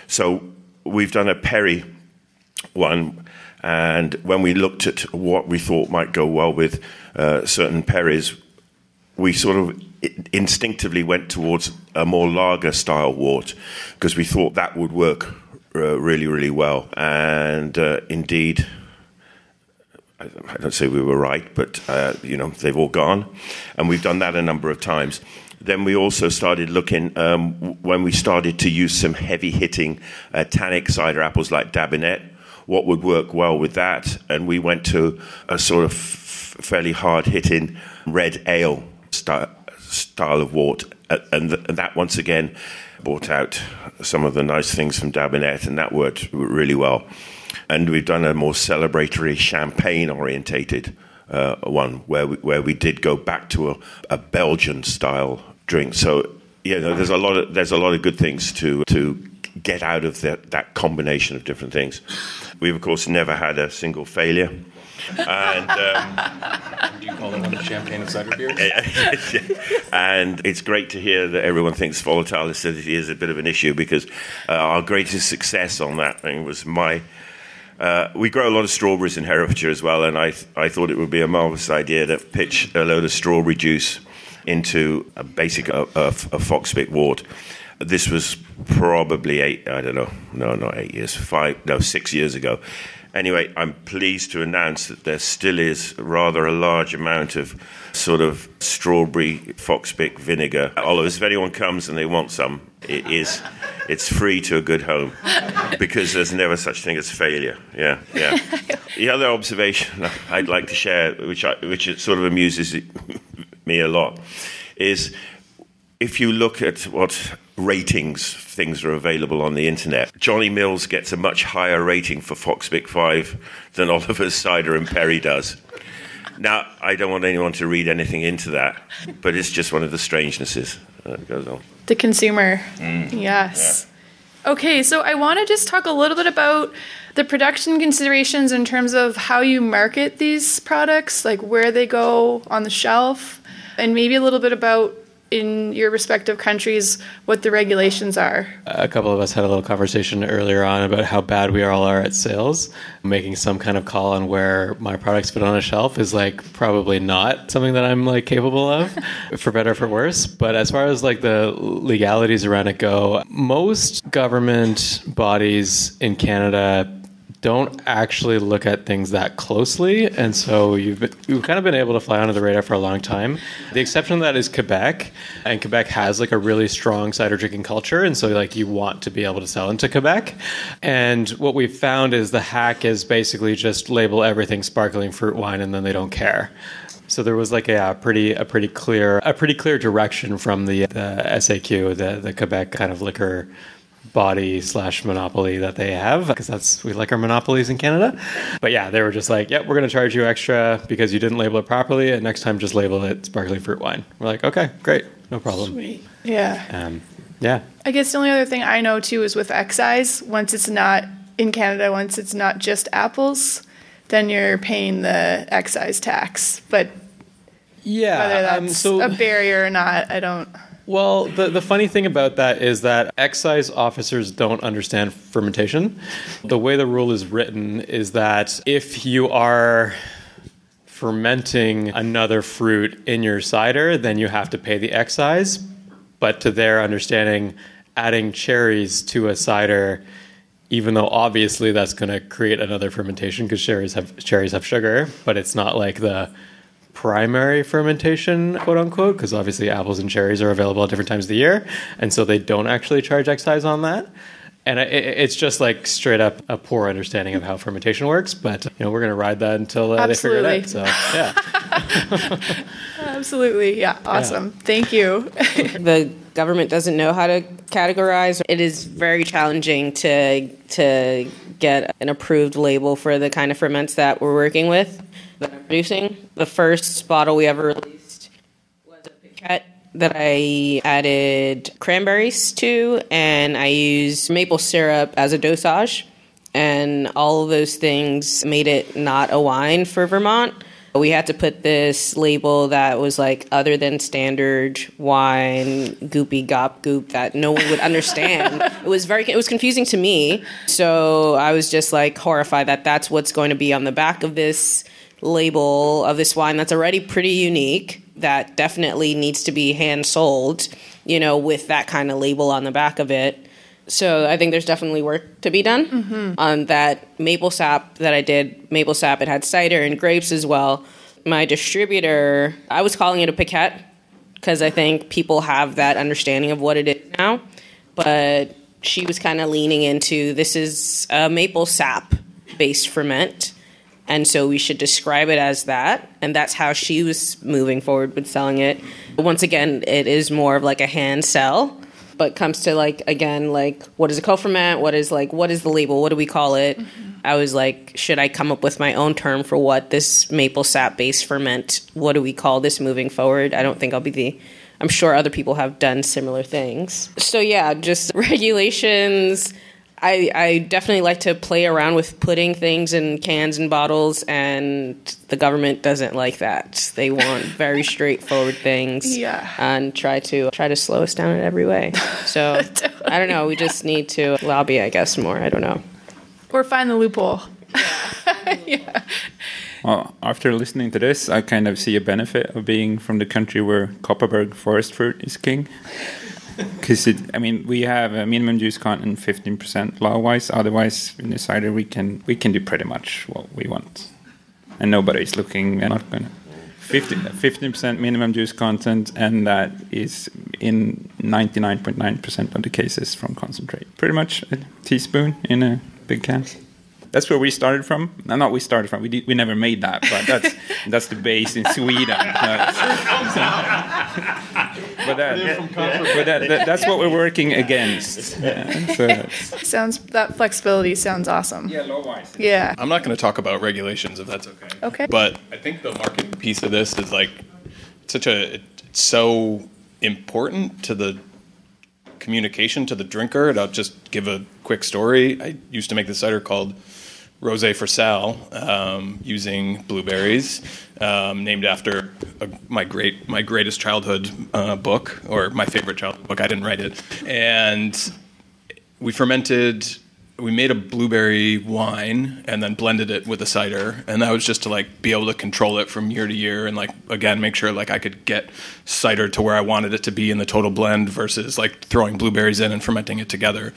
So we've done a Perry one, and when we looked at what we thought might go well with certain Perrys, we sort of instinctively went towards a more lager style wort because we thought that would work really, really well. And indeed, I don't say we were right, but they've all gone, and we've done that a number of times. Then we also started looking when we started to use some heavy hitting tannic cider apples like Dabinet, what would work well with that, and we went to a sort of fairly hard hitting red ale style of wort, and that once again brought out some of the nice things from Dabinet, and that worked really well. And we've done a more celebratory champagne-orientated one where we did go back to a Belgian-style drink. So, there's a lot of good things to get out of that combination of different things. We've, of course, never had a single failure. And do you call it one of the champagne and cider beers? And it's great to hear that everyone thinks volatile acidity is a bit of an issue, because our greatest success on that thing was we grow a lot of strawberries in Herefordshire as well, and I thought it would be a marvelous idea to pitch a load of strawberry juice into a foxpick wort. This was probably 6 years ago. Anyway, I'm pleased to announce that there still is rather a large amount of sort of strawberry foxpick vinegar. Olives, if anyone comes and they want some, it's free to a good home, because there's never such thing as failure. Yeah. The other observation I'd like to share, which sort of amuses me a lot, is if you look at what ratings things are available on the internet, Johnny Mills gets a much higher rating for Foxpick 5 than Oliver's Cider and Perry does. Now, I don't want anyone to read anything into that, but it's just one of the strangenesses that goes on. The consumer. Yes. Yeah. Okay, so I want to just talk a little bit about the production considerations in terms of how you market these products, like where they go on the shelf, and maybe a little bit about, in your respective countries, what the regulations are. A couple of us had a little conversation earlier on about how bad we all are at sales. Making some kind of call on where my products fit on a shelf is probably not something that I'm capable of, for better or for worse. But as far as the legalities around it go, most government bodies in Canada don't actually look at things that closely, and so you've kind of been able to fly under the radar for a long time. The exception to that is Quebec, and Quebec has a really strong cider drinking culture, and so you want to be able to sell into Quebec. And what we've found is the hack is basically just label everything sparkling fruit wine, and then they don't care. So there was a pretty clear direction from the SAQ, the Quebec kind of liquor body / monopoly that they have, because we like our monopolies in Canada. But yeah, they were just we're going to charge you extra because you didn't label it properly, and next time just label it sparkling fruit wine. We're like, okay, great, no problem. Sweet. Yeah. Yeah. I guess the only other thing I know too is with excise, once it's not in Canada, once it's not just apples, then you're paying the excise tax. But whether that's a barrier or not, I don't... Well, the funny thing about that is that excise officers don't understand fermentation. The way the rule is written is that if you are fermenting another fruit in your cider, then you have to pay the excise. But to their understanding, adding cherries to a cider, even though obviously that's going to create another fermentation because cherries have sugar, but it's not the primary fermentation, quote unquote, because obviously apples and cherries are available at different times of the year, and so they don't actually charge excise on that. And it's just straight up a poor understanding of how fermentation works, but we're going to ride that until they figure it out. So yeah. Absolutely. Yeah. Awesome. Yeah. Thank you. The government doesn't know how to categorize. It is very challenging to get an approved label for the kind of ferments that we're working with, that I'm producing. The first bottle we ever released was a piquette that I added cranberries to, and I used maple syrup as a dosage, and all of those things made it not a wine for Vermont. We had to put this label that was other than standard wine, goopy gop goop, that no one would understand. It was confusing to me, so I was just horrified that that's what's going to be on the back of this label of this wine that's already pretty unique, that definitely needs to be hand sold, with that kind of label on the back of it. So I think there's definitely work to be done on that maple sap that I did. Maple sap, it had cider and grapes as well. My distributor, I was calling it a piquette because I think people have that understanding of what it is now, but she was kind of leaning into, this is a maple sap based ferment, and so we should describe it as that, and that's how she was moving forward with selling it. Once again, it is more of a hand sell, but comes to what is a co-ferment? What is the label? What do we call it? I was like, should I come up with my own term for what this maple sap based ferment, what do we call this moving forward? I don't think I'm sure other people have done similar things. So yeah, just regulations. I definitely like to play around with putting things in cans and bottles, and the government doesn't like that. They want very straightforward things, and try to slow us down in every way. So I don't know. We just need to lobby, I guess, more. I don't know, or find the loophole. Yeah. Well, after listening to this, I kind of see a benefit of being from the country where Kopparberg forest fruit is king. Because we have a minimum juice content 15% law-wise. Otherwise, in the cider, we can do pretty much what we want, and nobody's looking. We're not going to 15% minimum juice content, and that is in 99.9% of the cases from concentrate. Pretty much a teaspoon in a big can. That's where we started from. No, not we started from. We never made that, but that's the base in Sweden. That's what we're working against. That flexibility sounds awesome. Yeah, law-wise. Yeah. I'm not going to talk about regulations if that's okay. Okay. But I think the marketing piece of this is like it's so important to the communication to the drinker. And I'll just give a quick story. I used to make this cider called Rosé for Sal, using blueberries, named after my greatest childhood book, or my favorite childhood book. I didn't write it. And we made a blueberry wine and then blended it with a cider. And that was just to like be able to control it from year to year and like, again, make sure like I could get cider to where I wanted it to be in the total blend versus like throwing blueberries in and fermenting it together.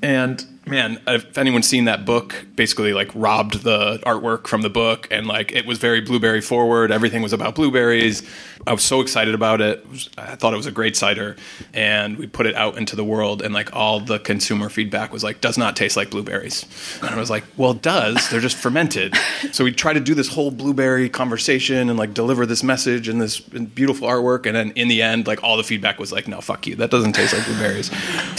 And man, if anyone's seen that book, basically like robbed the artwork from the book, and like it was very blueberry forward. Everything was about blueberries. I was so excited about it. I thought it was a great cider, and we put it out into the world, and like all the consumer feedback was like, does not taste like blueberries. And I was like, well, it does. They're just fermented. So we tried to do this whole blueberry conversation and like deliver this message and this beautiful artwork, and then in the end, like all the feedback was like, no, fuck you. That doesn't taste like blueberries.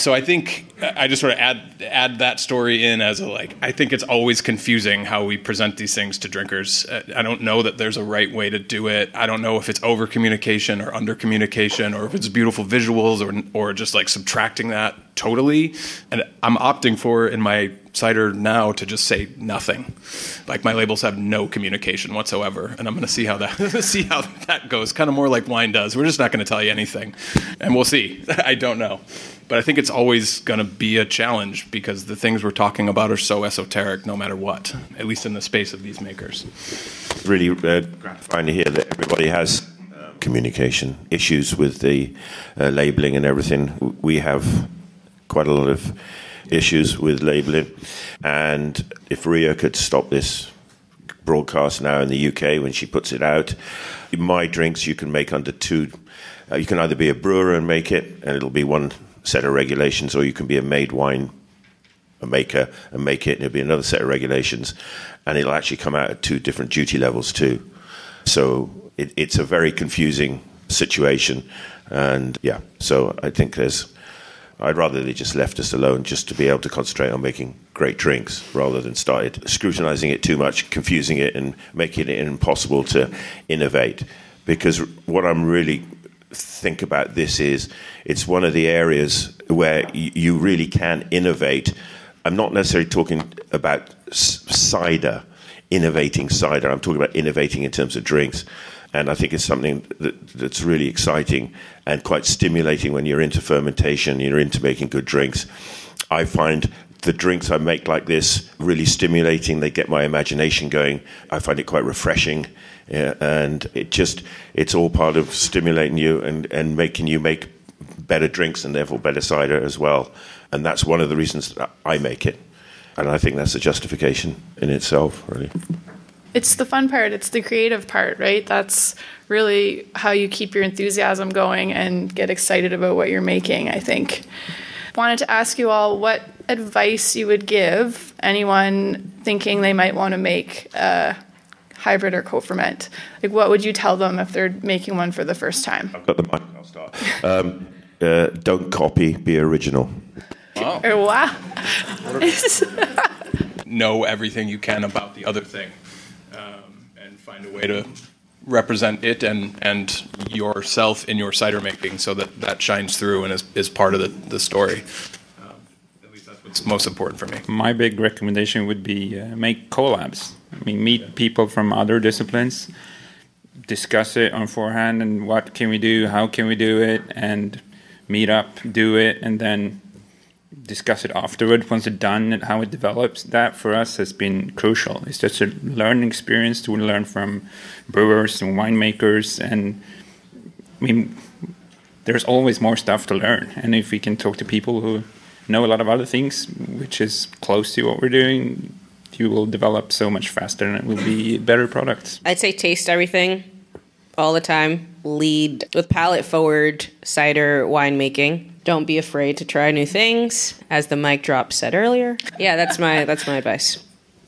So I think I just sort of add that story in as I think it's always confusing how we present these things to drinkers. I don't know that there's a right way to do it. I don't know if it's over communication or under communication, or if it's beautiful visuals or just like subtracting that totally. And I'm opting for in my cider now to just say nothing. Like my labels have no communication whatsoever, and I'm going to see how that goes. Kind of more like wine does. We're just not going to tell you anything, and we'll see. I don't know. But I think it's always going to be a challenge because the things we're talking about are so esoteric no matter what, at least in the space of these makers. Really gratifying to hear that everybody has communication issues with the labeling and everything. We have quite a lot of issues with labeling. And if Ria could stop this broadcast now in the UK when she puts it out, my drinks you can make under two. You can either be a brewer and make it, and it'll be one set of regulations, or you can be a made wine maker and make it, and it'll be another set of regulations, and it'll actually come out at two different duty levels too. So it's a very confusing situation, and yeah, so I think I'd rather they just left us alone just to be able to concentrate on making great drinks rather than started scrutinizing it too much, confusing it and making it impossible to innovate. Because what I'm really think about this is it's one of the areas where you really can innovate. I'm not necessarily talking about cider, innovating cider. I'm talking about innovating in terms of drinks. And I think it's something that's really exciting and quite stimulating when you're into fermentation, you're into making good drinks. I find the drinks I make like this really stimulating. They get my imagination going. I find it quite refreshing. Yeah, and it's all part of stimulating you and making you make better drinks and therefore better cider as well. And that's one of the reasons that I make it. And I think that's a justification in itself, really. It's the fun part. It's the creative part, right? That's really how you keep your enthusiasm going and get excited about what you're making, I think. Wanted to ask you all what advice you would give anyone thinking they might want to make a hybrid or co-ferment. Like, what would you tell them if they're making one for the first time? I've got the mic, I'll start. Don't copy, be original. Wow. Wow. know everything you can about the other thing, and find a way to represent it and yourself in your cider making so that shines through and is part of the story. At least that's what's most important for me. My big recommendation would be make collabs. I mean, meet people from other disciplines, discuss it on forehand, and what can we do, how can we do it, and meet up, do it, and then discuss it afterward once it's done and how it develops. That for us has been crucial. It's just a learning experience to learn from brewers and winemakers, and I mean, there's always more stuff to learn. And if we can talk to people who know a lot of other things, which is close to what we're doing, you will develop so much faster and it will be better products. I'd say taste everything all the time. Lead with palate-forward cider winemaking. Don't be afraid to try new things, as the mic drop said earlier. Yeah, that's my advice.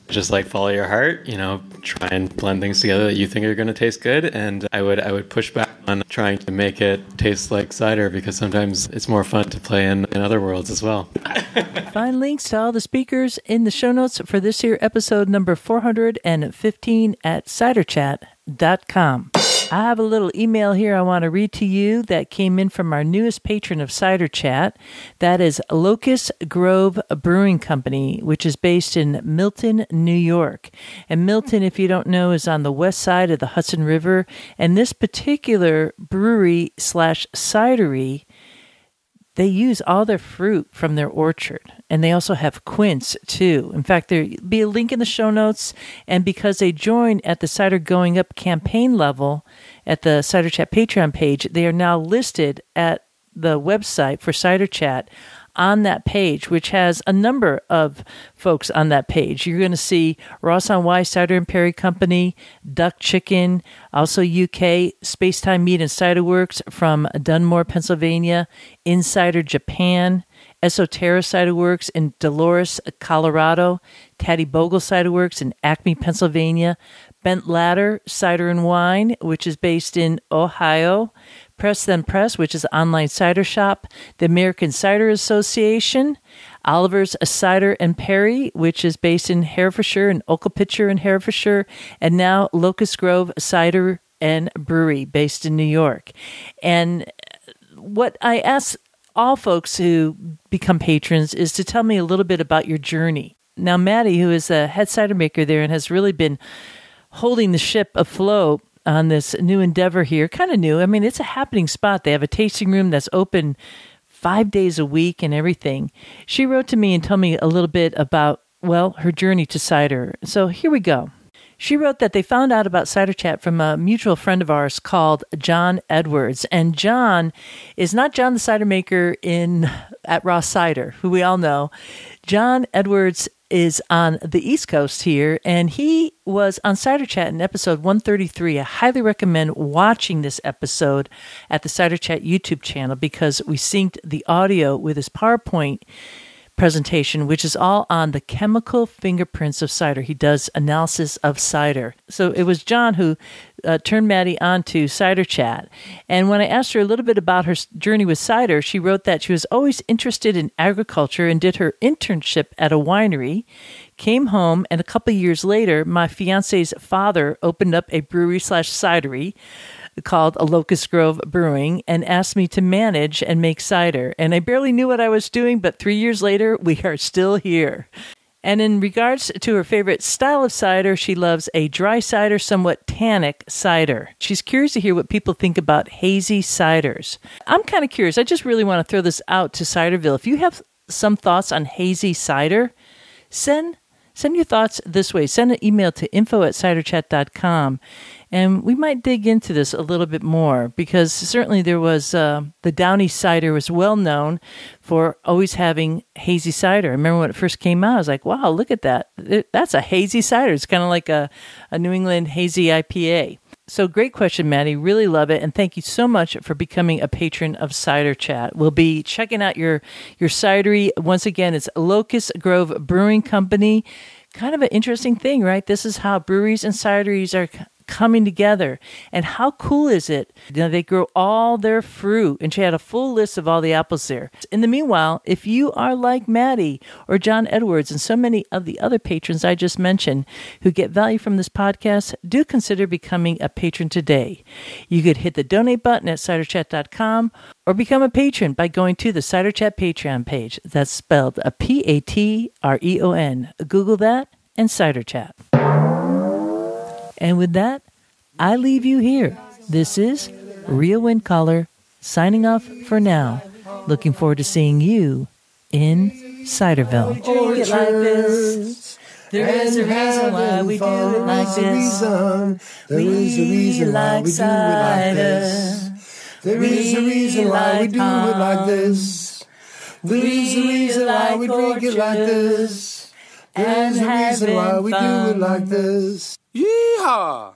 Just like follow your heart, try and blend things together that you think are going to taste good. And I would push back on trying to make it taste like cider, because sometimes it's more fun to play in other worlds as well. Find links to all the speakers in the show notes for this here episode number 415 at ciderchat.com. I have a little email here I want to read to you that came in from our newest patron of Cider Chat. That is Locust Grove Brewing Company, which is based in Milton, New York. And Milton, if you don't know, is on the west side of the Hudson River. And this particular brewery / cidery, they use all their fruit from their orchard. And they also have quince, too. In fact, there'll be a link in the show notes. And because they joined at the Cider Going Up campaign level at the Cider Chat Patreon page, they are now listed at the website for Cider Chat on that page, which has a number of folks on that page. You're going to see Ross on Y Cider and Perry Company, Duck Chicken, also UK, Spacetime Meat and Cider Works from Dunmore, Pennsylvania, Insider Japan, Esoterra Cider Works in Dolores, Colorado, Taddy Bogle Cider Works in Acme, Pennsylvania, Bent Ladder Cider and Wine, which is based in Ohio, Press Then Press, which is an online cider shop, the American Cider Association, Oliver's Cider and Perry, which is based in Herefordshire and Occam in Herefordshire, and now Locust Grove Cider and Brewery, based in New York. And what I ask all folks who become patrons is to tell me a little bit about your journey. Now, Maddie, who is a head cider maker there and has really been holding the ship afloat on this new endeavor here, kind of new. I mean, it's a happening spot. They have a tasting room that's open 5 days a week and everything. She wrote to me and told me a little bit about, well, her journey to cider. So here we go. She wrote that they found out about Cider Chat from a mutual friend of ours called John Edwards. And John is not John the cider maker at Raw Cider, who we all know. John Edwards is on the East Coast here, and he was on Cider Chat in episode 133. I highly recommend watching this episode at the Cider Chat YouTube channel because we synced the audio with his PowerPoint presentation, which is all on the chemical fingerprints of cider. He does analysis of cider. So it was John who turned Maddie on to Cider Chat. And when I asked her a little bit about her journey with cider, she wrote that she was always interested in agriculture and did her internship at a winery, came home, and a couple of years later, my fiance's father opened up a brewery / cidery called a Locust Grove Brewing and asked me to manage and make cider. And I barely knew what I was doing, but 3 years later, we are still here. And in regards to her favorite style of cider, she loves a dry cider, somewhat tannic cider. She's curious to hear what people think about hazy ciders. I'm kind of curious. I just really want to throw this out to Ciderville. If you have some thoughts on hazy cider, send your thoughts this way. Send an email to info@ciderchat.com. And we might dig into this a little bit more because certainly there was the Downey cider was well known for always having hazy cider. I remember when it first came out, I was like, wow, look at that. That's a hazy cider. It's kind of like a New England hazy IPA. So great question, Maddie. Really love it. And thank you so much for becoming a patron of Cider Chat. We'll be checking out your cidery. Once again, it's Locust Grove Brewing Company. Kind of an interesting thing, right? This is how breweries and cideries are coming together. And how cool is it? They grow all their fruit, and she had a full list of all the apples there. In the meanwhile, if you are like Maddie or John Edwards and so many of the other patrons I just mentioned who get value from this podcast, do consider becoming a patron today. You could hit the donate button at ciderchat.com or become a patron by going to the Cider Chat Patreon page. That's spelled a Patreon. Google that and Cider Chat. And with that, I leave you here. This is Real Wind Caller signing off for now. Looking forward to seeing you in Ciderville. Drink it like this. There is a reason why we do it like this. There is a reason why we do it like this. There is a reason why we do it like this. There is a reason why we drink it like this. There is a reason why we do it like this. Yeehaw!